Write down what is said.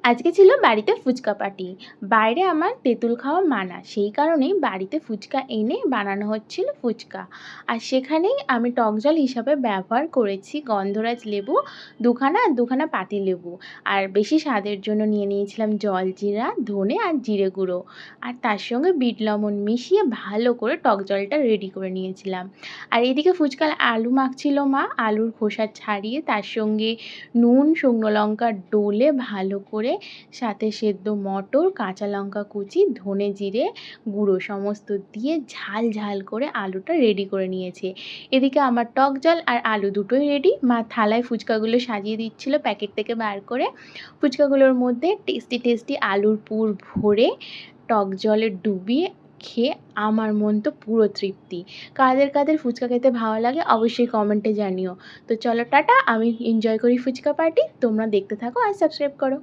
আজকে ছিল বাড়িতে ফুচকা পার্টি। বাইরে আমার তেঁতুল খাওয়া মানা। সেই কারণেই বাড়িতে ফুচকা এনে বানানো হচ্ছিল ফুচকা। আর সেখানেই আমি টক জল হিসাবে ব্যবহার করেছি গন্ধরাজ লেবু ২ খানা আর ২ খানা পাতিলেবু। আর বেশি স্বাদের জন্য নিয়ে নিয়েছিলাম জলজিরা, ধনে আর জিরে গুঁড়ো। আর তার সঙ্গে বিট লবণ মিশিয়ে ভালো করে টক জলটা রেডি করে নিয়েছিলাম। আর এদিকে ফুচকার আলু মাখছিল মা। আলুর খোসা ছাড়িয়ে তার সঙ্গে নুন, শুকনো লঙ্কা ডলে ভালো করে সাথে সেদ্ধ মটর, কাঁচা লঙ্কা কুচি, ধনে জিরে গুঁড়ো সমস্ত দিয়ে ঝাল ঝাল করে আলুটা রেডি করে নিয়েছে। এদিকে আমার টক জল আর আলু দুটোই রেডি। মা থালায় ফুচকাগুলো সাজিয়ে দিচ্ছিল প্যাকেট থেকে বার করে। ফুচকাগুলোর মধ্যে টেস্টি টেস্টি আলুর পুর ভরে টক জলে ডুবিয়ে খেয়ে আমার মন তো পুরো তৃপ্তি। কাদের কাদের ফুচকা খেতে ভালো লাগে অবশ্যই কমেন্টে জানিও। তো চলো টাটা, আমি এনজয় করি ফুচকা পার্টি। তোমরা দেখতে থাকো আর সাবস্ক্রাইব করো।